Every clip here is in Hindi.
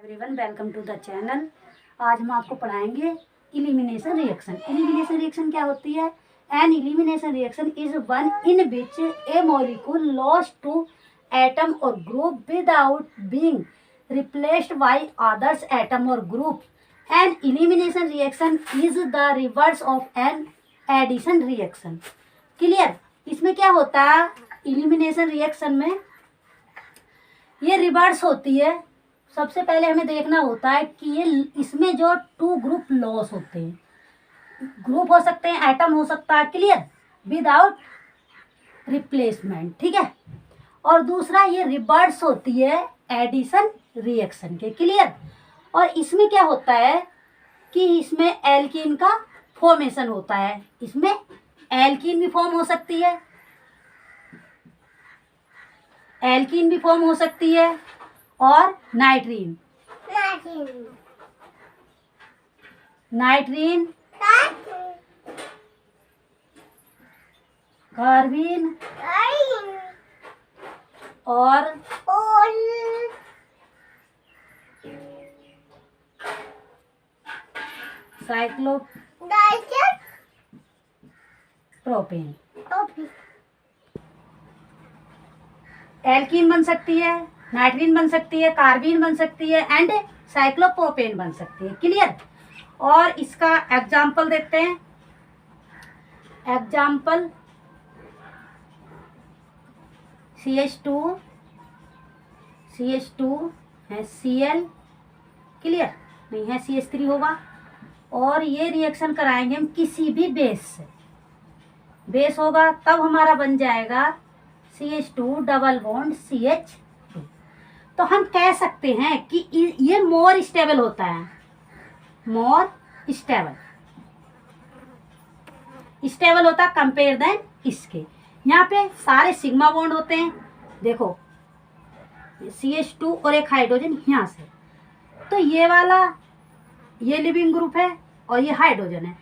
Everyone, welcome to the channel. आज हम आपको पढ़ाएंगे इलिमिनेशन रिएक्शन। इलिमिनेशन रिएक्शन क्या होती है? An elimination reaction is one in which a molecule lost two atom और group without being replaced by others atom और group. An elimination reaction is the reverse of an addition reaction. Clear? इसमें क्या होता है? इलिमिनेशन रिएक्शन में ये रिवर्स होती है। सबसे पहले हमें देखना होता है कि ये इसमें जो टू ग्रुप लॉस होते हैं, ग्रुप हो सकते हैं, एटम हो सकता है, क्लियर, विदाउट रिप्लेसमेंट, ठीक है। और दूसरा ये रिवर्स होती है एडिशन रिएक्शन के, क्लियर। और इसमें क्या होता है कि इसमें एल्कीन का फॉर्मेशन होता है। इसमें एल्कीन भी फॉर्म हो सकती है, एल्कीन भी फॉर्म हो सकती है, और नाइट्रीन, नाइट्रीन, कार्बीन और साइक्लोप्रोपेन। एल्कीन बन सकती है, नाइट्रीन बन सकती है, कार्बीन बन सकती है एंड साइक्लोप्रोपेन बन सकती है, क्लियर। और इसका एग्जाम्पल देखते हैं। एग्जाम्पल CH2 है, Cl, क्लियर, नहीं है CH3 होगा। और ये रिएक्शन कराएंगे हम किसी भी बेस से, बेस होगा तब हमारा बन जाएगा CH2 डबल बॉन्ड CH2। तो हम कह सकते हैं कि ये मोर स्टेबल होता है, मोर स्टेबल होता है कंपेयर देन इसके। यहाँ पे सारे सिग्मा बॉन्ड होते हैं, देखो CH2 और एक हाइड्रोजन यहाँ से, तो ये वाला ये लिविंग ग्रुप है और ये हाइड्रोजन है।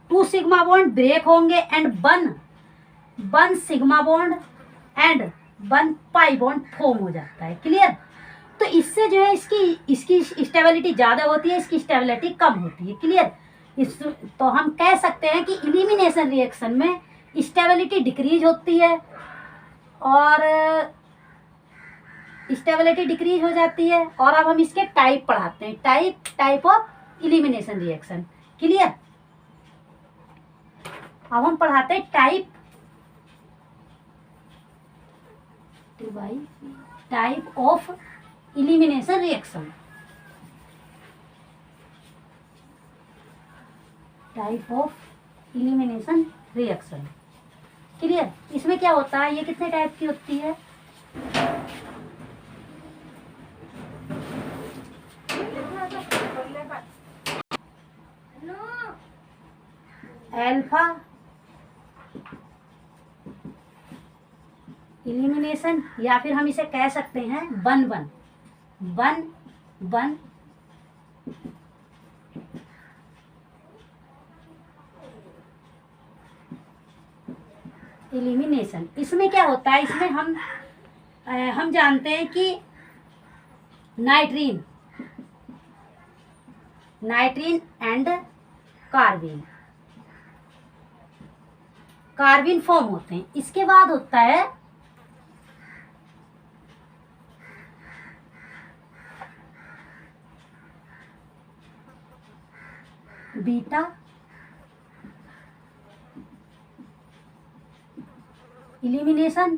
2 सिग्मा बॉन्ड ब्रेक होंगे and one sigma bond and 1 pi bond form हो जाता है, क्लियर। तो इससे जो है इसकी स्टेबिलिटी ज़्यादा होती है, इसकी स्टेबिलिटी कम होती है, क्लियर। तो हम कह सकते हैं कि इलिमिनेशन रिएक्शन में स्टेबिलिटी डिक्रीज होती है और स्टेबिलिटी डिक्रीज हो जाती है। और अब हम इसके टाइप पढ़ाते हैं, type of elimination reaction, clear. अब हम पढ़ाते हैं type of elimination reaction. Type of elimination reaction, clear. इसमें क्या होता है, ये कितने टाइप की होती है? अल्फा इलिमिनेशन, या फिर हम इसे कह सकते हैं 1-1 इलिमिनेशन। इसमें क्या होता है, इसमें हम जानते हैं कि नाइट्रीन एंड कार्बीन फॉर्म होते हैं। इसके बाद होता है बीटा इलिमिनेशन,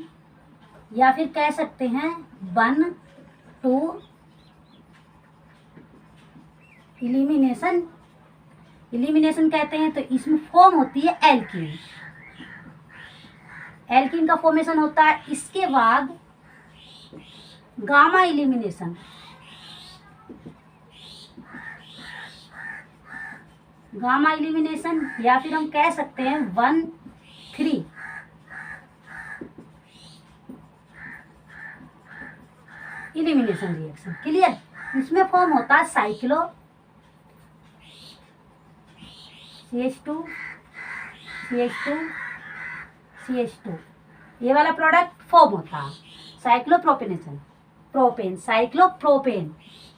या फिर कह सकते हैं 1-2 इलिमिनेशन कहते हैं। तो इसमें फॉर्म होती है एल्कीन का फॉर्मेशन होता है। इसके बाद गामा इलिमिनेशन, या फिर हम कह सकते हैं 1-3 इलिमिनेशन रिएक्शन, क्लियर। इसमें फॉर्म होता है साइक्लो CH2 ये वाला प्रोडक्ट फॉर्म होता है। साइक्लोप्रोपेन,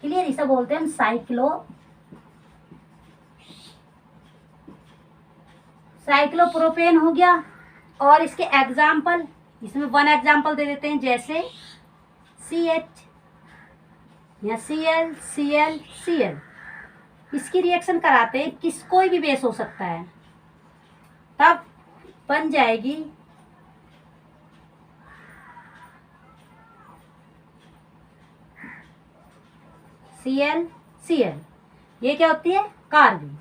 क्लियर, इसे बोलते हैं हम साइक्लोप्रोपेन हो गया। और इसके एग्जाम्पल, इसमें 1 एग्जाम्पल दे देते हैं, जैसे CH या Cl, इसकी रिएक्शन कराते हैं, कोई भी बेस हो सकता है, तब बन जाएगी Cl। ये क्या होती है? कार्बीन।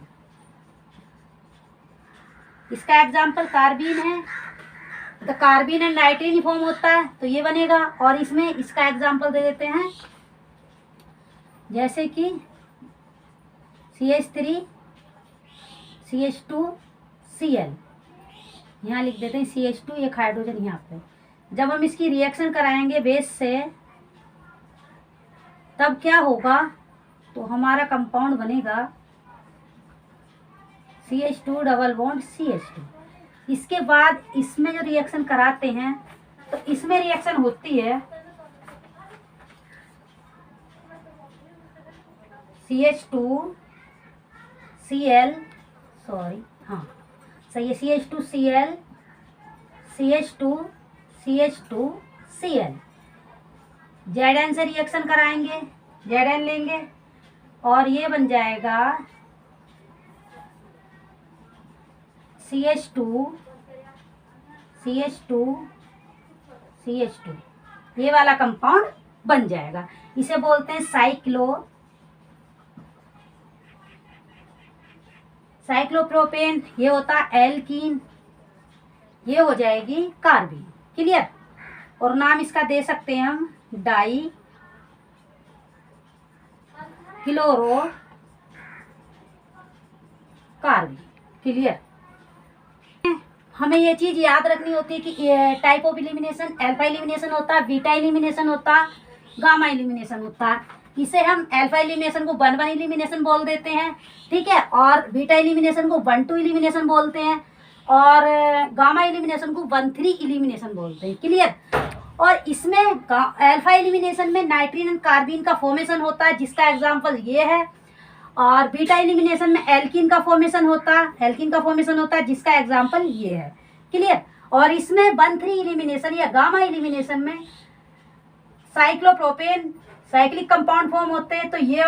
इसका एग्जाम्पल कार्बीन है, तो कार्बीन एंड नाइट्रीन फॉर्म होता है, तो ये बनेगा। और इसमें इसका एग्जाम्पल दे देते हैं, जैसे कि CH3 CH2 Cl, यहाँ लिख देते हैं CH2, एक हाइड्रोजन यहाँ पे। जब हम इसकी रिएक्शन कराएंगे बेस से, तब क्या होगा, तो हमारा कंपाउंड बनेगा CH2 डबल बॉन्ड CH2। इसके बाद इसमें जो रिएक्शन कराते हैं, तो इसमें रिएक्शन होती है CH2 Cl, सॉरी हाँ सही है, CH2 Cl CH2 CH2 Cl। Zn से रिएक्शन कराएंगे, Zn लेंगे, और ये बन जाएगा CH2 ये वाला कंपाउंड बन जाएगा। इसे बोलते हैं साइक्लोप्रोपेन। ये होता है एल्कीन, ये हो जाएगी कार्बीन। क्लियर। और नाम इसका दे सकते हैं हम डाई क्लोरो कार्बीन। क्लियर। हमें ये चीज याद रखनी होती है कि type of elimination, alpha elimination होता है, बीटा एलिमिनेशन होता है, गामा एलिमिनेशन होता है। इसे हम अल्फा एलिमिनेशन को 1-1 एलिमिनेशन बोल देते हैं, ठीक है, और बीटा एलिमिनेशन को 1-2 एलिमिनेशन बोलते हैं, और गामा एलिमिनेशन को 1-3 एलिमिनेशन बोलते हैं। क्लियर। और इसमें अल्फा एलिमिनेशन में नाइट्रीन एंड कार्बीन का फॉर्मेशन होता है, जिसका एग्जाम्पल ये है, और बीटा एलिमिनेशन में एल्कीन का फॉर्मेशन होता है, जिसका एग्जाम्पल ये है। क्लियर। और इसमें 1-3 एलिमिनेशन या गामा एलिमिनेशन में साइक्लोप्रोपेन साइक्लिक कंपाउंड फॉर्म होते हैं, तो ये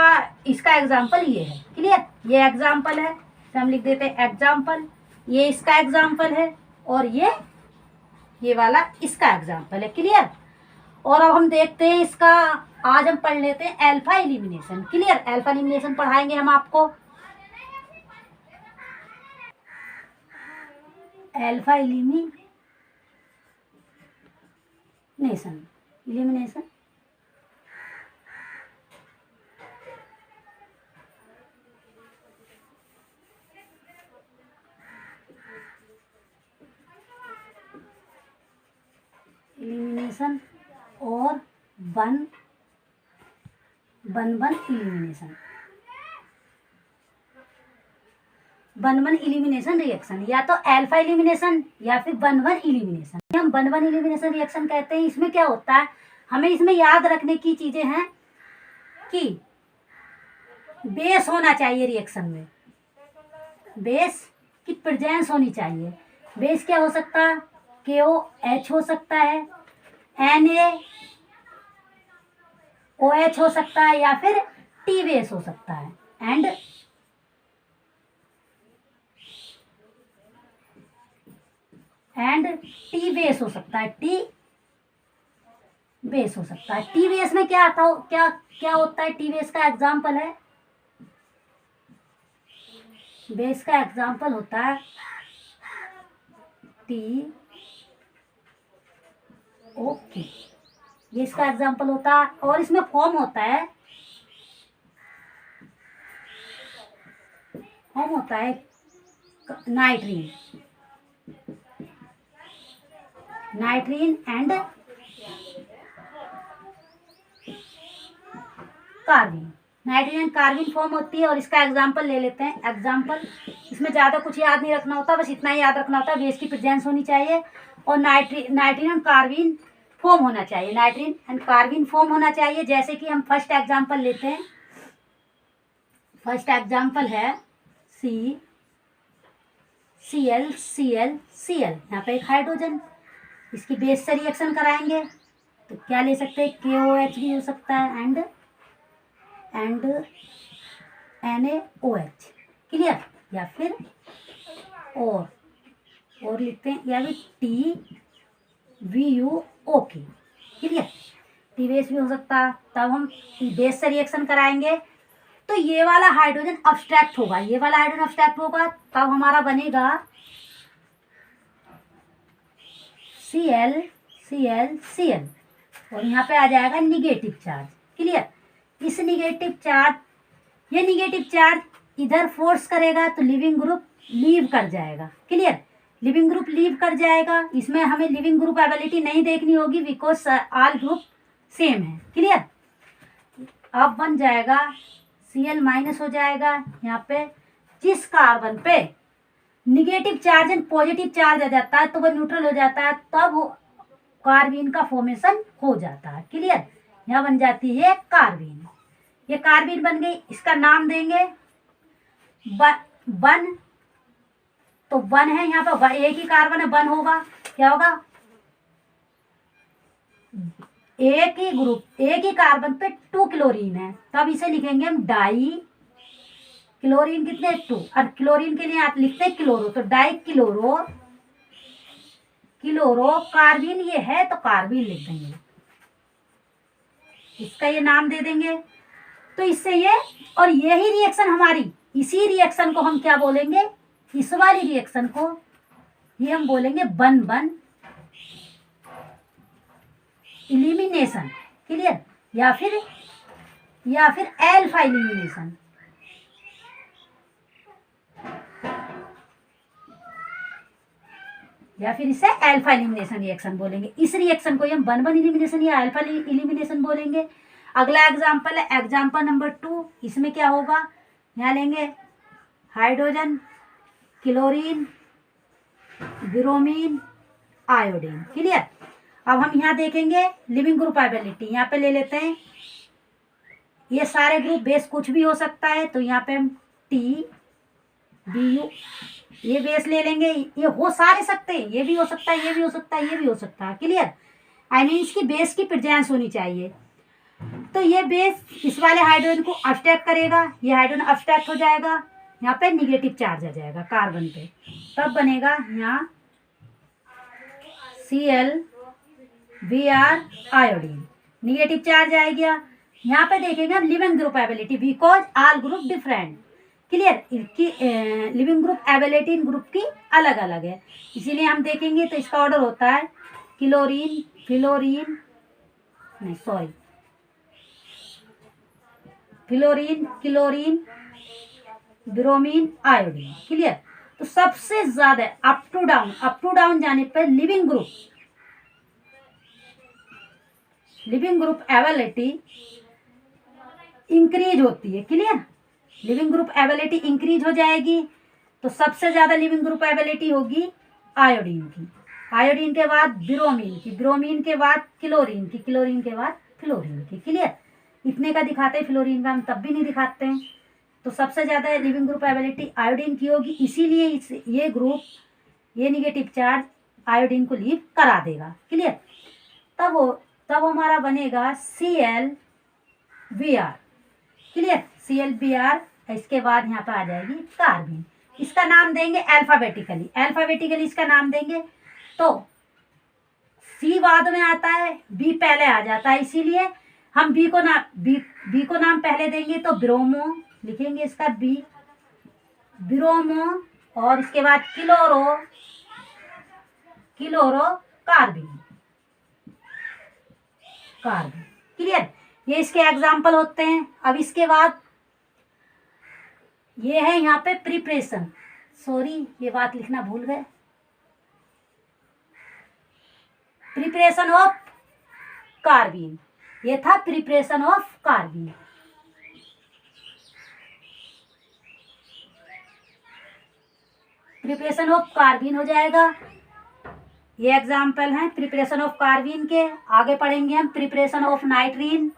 इसका एग्जाम्पल ये है। क्लियर। ये एग्जाम्पल है, तो हम लिख देते हैं एग्जाम्पल, ये इसका एग्जाम्पल है, और ये वाला इसका एग्जाम्पल है। क्लियर। और अब हम देखते हैं इसका, आज हम पढ़ लेते हैं alpha elimination. Clear. Alpha elimination पढ़ाएंगे हम आपको। अल्फा एलिमिनेशन और 1-1 एलिमिनेशन रिएक्शन, या तो अल्फा एलिमिनेशन या फिर 1-1 एलिमिनेशन। हम 1-1 एलिमिनेशन रिएक्शन कहते हैं। इसमें क्या होता है, हमें इसमें याद रखने की चीजें हैं कि बेस होना चाहिए रिएक्शन में, बेस की प्रेजेंस होनी चाहिए। बेस क्या हो सकता है, KOH हो सकता है, NaOH हो सकता है, या फिर T बेस हो सकता है, एंड T बेस हो सकता है, T बेस में क्या आता हो, क्या होता है, T बेस का एग्जाम्पल है, बेस का एग्जाम्पल होता है TOK, ये इसका एग्जाम्पल होता है। और इसमें फॉर्म होता है नाइट्रीन and carbene. नाइट्रीन and carbene form होती है, और इसका एग्जाम्पल ले लेते हैं। एग्जाम्पल, इसमें ज़्यादा कुछ याद नहीं रखना होता, बस इतना ही याद रखना होता है, बेस की प्रेजेंस होनी चाहिए, और नाइट्रीन एंड कार्बीन फॉर्म होना चाहिए, जैसे कि हम फर्स्ट एग्जाम्पल लेते हैं, फर्स्ट एग्जाम्पल है सी Cl Cl Cl, यहाँ पे एक हाइड्रोजन, इसकी बेस से रिएक्शन कराएंगे तो क्या ले सकते हैं, KOH भी हो सकता है एंड NaOH, क्लियर, या फिर और लिखते हैं, या फिर TVUOK, क्लियर, टी बेस भी हो सकता है। तब हम बेस से रिएक्शन कराएंगे तो ये वाला हाइड्रोजन अब्स्ट्रैक्ट होगा, ये वाला हाइड्रोजन अब्स्ट्रैक्ट होगा, तब हमारा बनेगा Cl Cl Cl, और यहाँ पे आ जाएगा निगेटिव चार्ज, क्लियर। इस निगेटिव चार्ज, ये निगेटिव चार्ज इधर फोर्स करेगा तो लिविंग ग्रुप लीव कर जाएगा, क्लियर, लिविंग ग्रुप लीव कर जाएगा। इसमें हमें लिविंग ग्रुप एबिलिटी नहीं देखनी होगी बिकॉज ऑल ग्रुप सेम है, क्लियर। अब बन जाएगा Cl माइनस हो जाएगा, यहाँ पे जिस कार्बन पे negative charge and positive charge आ जाता है तो वो न्यूट्रल हो जाता है, तब वो कार्बीन का फॉर्मेशन हो जाता है, क्लियर। यहाँ बन जाती है कार्बीन, ये कार्बीन बन गई, इसका नाम देंगे वन, तो वन है यहाँ पर, एक ही कार्बन है, वन होगा, क्या होगा, एक ही ग्रुप, एक ही कार्बन पे 2 क्लोरीन है, तब इसे लिखेंगे हम डाई क्लोरीन, कितने 2, और क्लोरीन के लिए आप लिखते हैं क्लोरो, तो डाई क्लोरो कार्बीन, ये है तो कार्बीन लिख देंगे, इसका ये नाम दे देंगे। तो इससे ये, और यही रिएक्शन हमारी, इसी रिएक्शन को हम क्या बोलेंगे, इस वाली रिएक्शन को ये हम बोलेंगे वन वन इलिमिनेशन, क्लियर, या फिर एल्फा इलिमिनेशन, या फिर इसे अल्फा इलिमिनेशन रिएक्शन बोलेंगे। इस रिएक्शन को हम वन वन इलिमिनेशन या अल्फा इलिमिनेशन बोलेंगे। अगला एग्जाम्पल है एग्जाम्पल नंबर 2, इसमें क्या होगा, यहाँ लेंगे hydrogen, chlorine, bromine, iodine, clear. अब हम यहाँ देखेंगे लिविंग ग्रुप एबिलिटी, यहाँ पे ले लेते हैं, ये सारे ग्रुप बेस कुछ भी हो सकता है, तो यहाँ पे हम TBU ये बेस ले लेंगे, ये हो सारे सकते हैं, ये भी हो सकता है, ये भी हो सकता है, ये भी हो सकता है, क्लियर। आई मीन इसकी बेस की प्रेजेंस होनी चाहिए। तो ये बेस इस वाले हाइड्रोजन को अब्स्ट्रैक्ट करेगा, ये हाइड्रोजन अब्स्ट्रैक्ट हो जाएगा, यहाँ पे निगेटिव चार्ज आ जाएगा कार्बन पे, तब बनेगा यहाँ ClBr आयोडीन, निगेटिव चार्ज आ गया। यहाँ पे देखेंगे हम leaving group ability, because all group different, clear, इनकी लिविंग ग्रुप एबिलिटी इन ग्रुप की अलग अलग है, इसीलिए हम देखेंगे तो इसका ऑर्डर होता है क्लोरीन, फ्लोरीन, नहीं sorry, fluorine, chlorine, bromine, iodine, clear. तो सबसे ज्यादा अप टू डाउन जाने पर लिविंग ग्रुप एबिलिटी इंक्रीज होती है, clear, living group ability increase हो जाएगी। तो सबसे ज्यादा लिविंग ग्रुप एबिलिटी होगी आयोडीन की, आयोडीन के बाद ब्रोमीन की, ब्रोमीन के बाद क्लोरीन की, क्लोरीन के बाद फ्लोरीन की, क्लियर। इतने का दिखाते हैं, फ्लोरीन का हम तब भी नहीं दिखाते हैं। तो सबसे ज्यादा लिविंग ग्रुप एबिलिटी आयोडीन की होगी, इसीलिए ये ग्रुप, ये निगेटिव चार्ज आयोडीन को लीव करा देगा, क्लियर। तब हमारा बनेगा ClBr, क्लियर, ClBr। इसके बाद यहाँ पर आ जाएगी कार्बीन, इसका नाम देंगे अल्फाबेटिकली इसका नाम देंगे। तो C बाद में आता है, B पहले आ जाता है, इसीलिए हम B को नाम पहले देंगे, तो ब्रोमो लिखेंगे इसका B, ब्रोमो, और इसके बाद क्लोरो कार्बीन, क्लियर। ये इसके एग्जाम्पल होते हैं। अब इसके बाद ये है यहाँ पे प्रिपरेशन, सॉरी ये बात लिखना भूल गए, प्रिपरेशन ऑफ कार्बीन, ये था preparation of carbene. Preparation of carbene हो जाएगा, ये एग्जाम्पल हैं प्रिपरेशन ऑफ कार्बीन के। आगे पढ़ेंगे हम प्रिपरेशन ऑफ नाइट्रीन,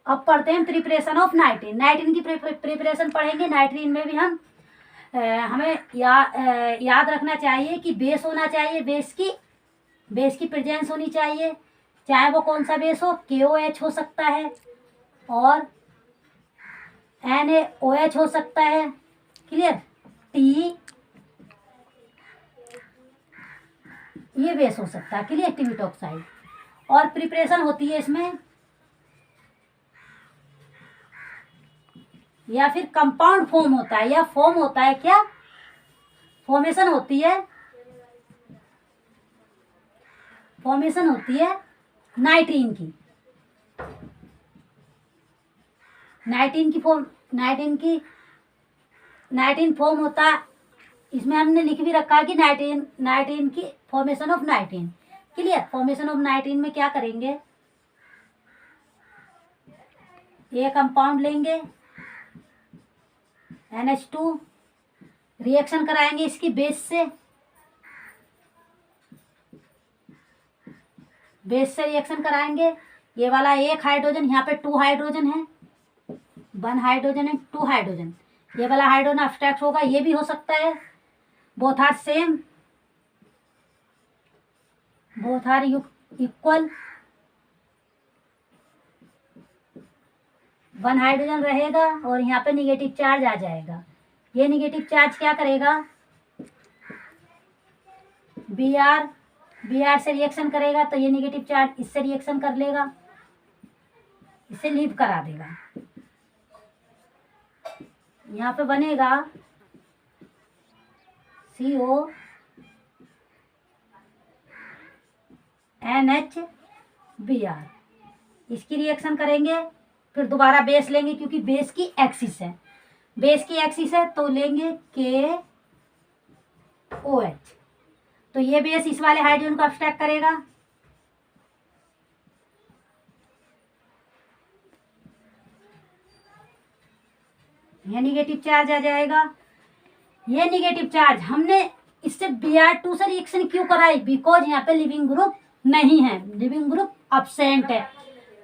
अब पढ़ते हैं प्रिपरेशन ऑफ नाइट्रीन। नाइट्रीन की प्रिपरेशन पढ़ेंगे। नाइट्रीन में भी हमें याद रखना चाहिए कि बेस होना चाहिए, बेस की प्रेजेंस होनी चाहिए, चाहे वो कौन सा बेस हो, KOH हो सकता है और NaOH हो सकता है, क्लियर, T ये बेस हो सकता है, क्लियर, टिबिट ऑक्साइड। और प्रिपरेशन होती है इसमें या फिर कंपाउंड फॉर्म होता है या फॉर्म होता है, क्या फॉर्मेशन होती है, फॉर्मेशन होती है नाइट्रीन की। नाइट्रीन फॉर्म होता है, इसमें हमने लिख भी रखा है कि नाइट्रीन की formation of नाइट्रीन, clear. Formation of नाइट्रीन में क्या करेंगे, ये कंपाउंड लेंगे NH2, रिएक्शन कराएंगे इसकी बेस से रिएक्शन कराएंगे। ये वाला एक हाइड्रोजन, यहाँ पे 2 हाइड्रोजन है, 1 हाइड्रोजन है, 2 हाइड्रोजन, ये वाला हाइड्रोजन अब्स्ट्रैक्ट होगा, ये भी हो सकता है। Both are same, both are equal, 1 hydrogen रहेगा और यहाँ पे निगेटिव चार्ज आ जाएगा। ये निगेटिव चार्ज क्या करेगा, Br से रिएक्शन करेगा तो ये निगेटिव चार्ज इससे रिएक्शन कर लेगा, इसे लीव करा देगा। यहाँ पे बनेगा CO NH Br, इसकी रिएक्शन करेंगे, फिर दोबारा बेस लेंगे क्योंकि बेस की एक्सिस है तो लेंगे KOH, तो ये बेस इस वाले हाइड्रोजन को अब्स्ट्रैक्ट करेगा, ये निगेटिव चार्ज आ जाएगा। ये निगेटिव चार्ज हमने इससे Br2 से रिएक्शन क्यों कराई, बिकॉज यहाँ पे लिविंग ग्रुप नहीं है, लिविंग ग्रुप अब्सेंट है,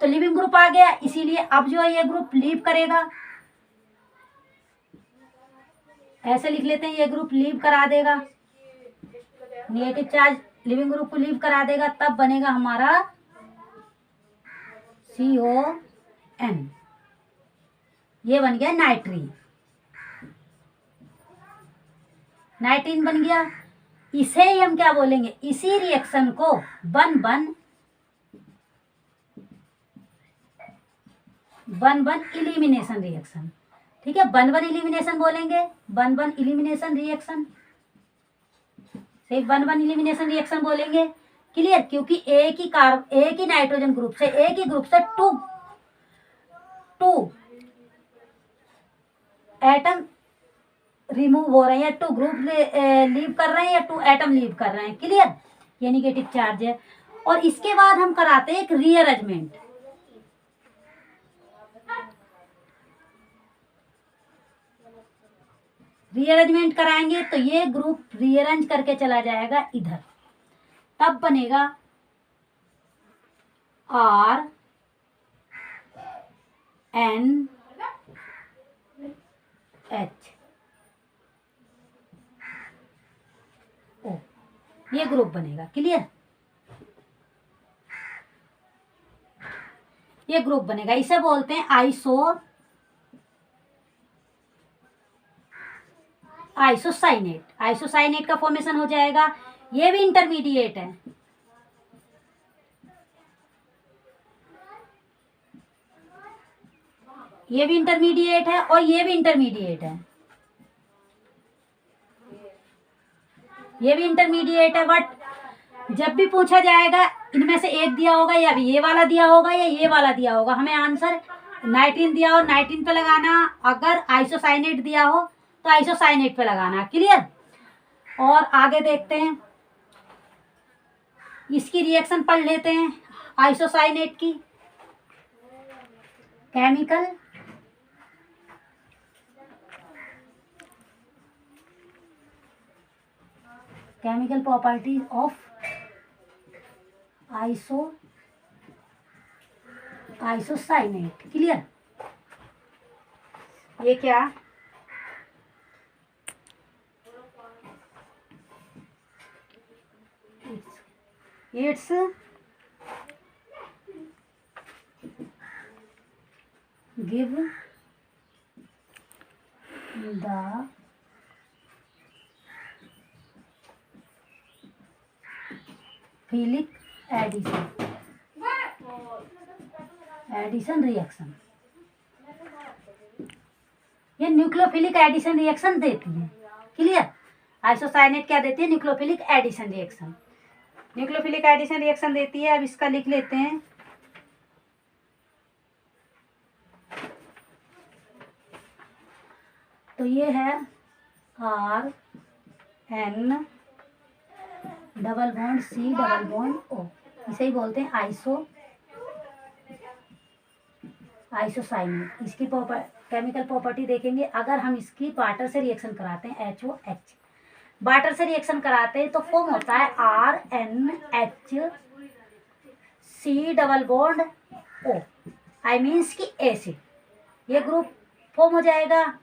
तो लिविंग ग्रुप आ गया, इसीलिए अब जो है ये ग्रुप लीव करेगा, ऐसे लिख लेते हैं, ये ग्रुप लीव करा देगा, निगेटिव चार्ज लिविंग ग्रुप को लीव करा देगा, तब बनेगा हमारा CON, ये बन गया नाइट्रीन बन गया। इसे ही हम क्या बोलेंगे, इसी रिएक्शन को 1-1 इलिमिनेशन रिएक्शन, ठीक है, 1-1 इलिमिनेशन बोलेंगे, 1-1 इलिमिनेशन रिएक्शन, सिर्फ 1-1 इलिमिनेशन रिएक्शन बोलेंगे, क्लियर, क्योंकि एक ही नाइट्रोजन ग्रुप से, एक ही ग्रुप से टू एटम रिमूव हो रहे हैं, 2 ग्रुप लीव कर रहे हैं या 2 एटम लीव कर रहे हैं, क्लियर, ये निगेटिव चार्ज है। और इसके बाद हम कराते हैं एक रीअरेंजमेंट, कराएंगे तो ये ग्रुप रीअरेंज करके चला जाएगा इधर, तब बनेगा RNH, ये ग्रुप बनेगा, क्लियर, ये ग्रुप बनेगा, इसे बोलते हैं आइसोसाइनेट का फॉर्मेशन हो जाएगा। ये भी इंटरमीडिएट है, ये भी इंटरमीडिएट है और ये भी इंटरमीडिएट है, ये भी इंटरमीडिएट है, बट जब भी पूछा जाएगा इनमें से एक दिया होगा या ये वाला दिया होगा या ये वाला दिया होगा, हमें आंसर नाइट्रीन दिया हो नाइट्रीन पे लगाना, अगर आइसोसाइनेट दिया हो तो आइसोसाइनेट पे लगाना, क्लियर। और आगे देखते हैं, इसकी रिएक्शन पढ़ लेते हैं आइसोसाइनेट की, chemical properties of isocyanate. Clear? ये क्या? It's give the philic addition reaction. ये न्यूक्लियोफिलिक एडिशन रिएक्शन देती है। क्लियर? आइसोसाइनेट क्या देती है? Nucleophilic addition reaction. Nucleophilic addition reaction देती है। अब इसका लिख लेते हैं। तो ये है R N double bond C double bond O, इसे ही बोलते हैं आइसोसाइनेट। इसकी केमिकल प्रॉपर्टी देखेंगे। अगर हम इसकी वाटर से रिएक्शन कराते हैं HOH, वाटर से रिएक्शन कराते हैं तो फॉर्म होता है RNH double bond O, I means की एसिड। ये ग्रुप फॉर्म हो जाएगा,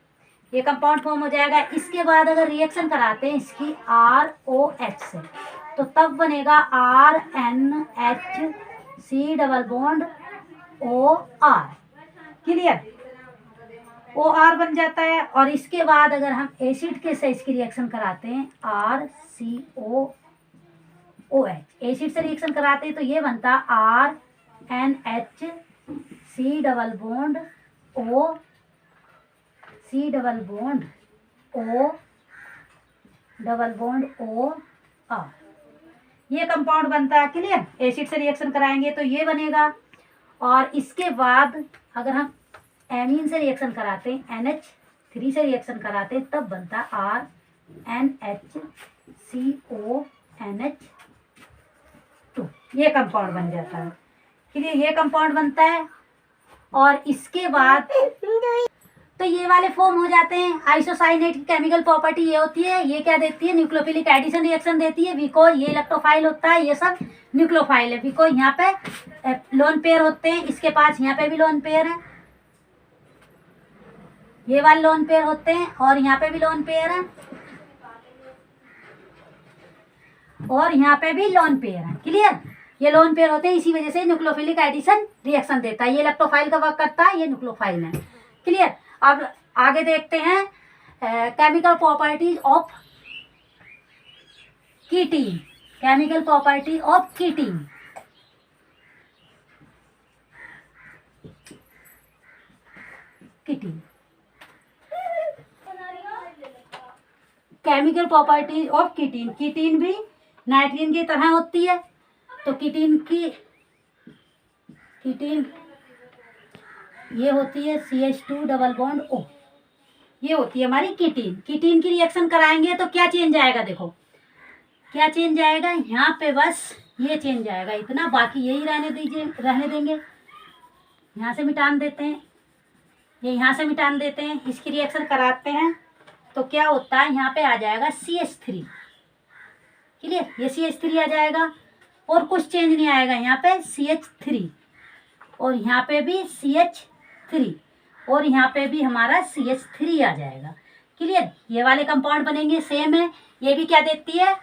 ये कंपाउंड फॉर्म हो जाएगा। इसके बाद अगर रिएक्शन कराते हैं इसकी ROH से तो तब बनेगा RNHC double bond OR। Clear? OR बन जाता है। और इसके बाद अगर हम एसिड के से इसकी रिएक्शन कराते हैं RCOOH, एसिड से रिएक्शन कराते हैं तो ये बनता RNHC double bond O C double bond O double bond OR। ये कंपाउंड बनता है। क्लियर? एसिड से रिएक्शन कराएंगे तो ये बनेगा। और इसके बाद अगर हम एमीन से रिएक्शन कराते हैं, NH3 से रिएक्शन कराते हैं, तब बनता RNHCONH2। ये कंपाउंड बन जाता है। क्लियर? ये कंपाउंड बनता है। और इसके बाद तो ये वाले फॉर्म हो जाते हैं। आइसोसाइनेट की केमिकल प्रॉपर्टी ये होती है। ये क्या देती है? न्यूक्लियोफिलिक एडिशन रिएक्शन देती है। बिकॉज ये इलेक्ट्रोफाइल होता है, ये सब न्यूक्लियोफाइल है। बिकॉज यहाँ पे लोन पेयर होते हैं, इसके पास यहाँ पे भी लोन पेयर है, ये वाले लोन पेयर होते हैं, और यहाँ पे भी लोन पेयर है, और यहाँ पे भी लोन पेयर है। क्लियर? ये लोन पेयर होते हैं, इसी वजह से न्यूक्लियोफिलिक एडिशन रिएक्शन देता है। ये इलेक्ट्रोफाइल का वर्क करता है, ये न्यूक्लियोफाइल है। क्लियर? अब आगे देखते हैं chemical properties of ketene. Chemical property of ketene. Ketene chemical properties of ketene. Ketene भी नाइट्रोजन की तरह होती है। तो कीटीन ये होती है CH2 डबल बॉन्ड O। ये होती है हमारी कीटीन। कीटीन की रिएक्शन कराएंगे तो क्या चेंज आएगा? देखो क्या चेंज आएगा। यहाँ पे बस ये चेंज आएगा इतना, बाकी यही रहने देंगे। यहाँ से मिटान देते हैं, ये यहाँ से मिटान देते हैं। इसकी रिएक्शन कराते हैं तो क्या होता है? यहाँ पे आ जाएगा CH3। क्लियर? ये CH3 आ जाएगा और कुछ चेंज नहीं आएगा। यहाँ पे CH3 और यहाँ पे भी CH3 और यहाँ पे भी हमारा CH3 आ जाएगा। क्लियर? ये वाले कंपाउंड बनेंगे, सेम है। ये भी क्या देती है?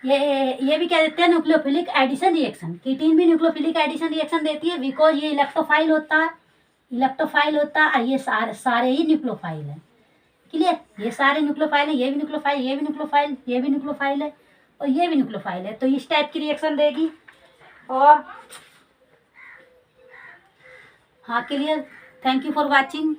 ये भी क्या देते हैं? Nucleophilic addition reaction. कीटीन भी न्यूक्लियोफिलिक एडिशन रिएक्शन देती है। बिकॉज ये इलेक्ट्रोफाइल होता है, ये सारे ही न्यूक्लियोफाइल है। क्लियर? ये सारे न्यूक्लियोफाइल है, ये भी न्यूक्लियोफाइल, ये भी न्यूक्लियोफाइल, ये भी न्यूक्लियोफाइल है, और ये भी न्यूक्लियोफाइल है। तो इस टाइप की रिएक्शन देगी। और हाँ, clear? Thank you for watching.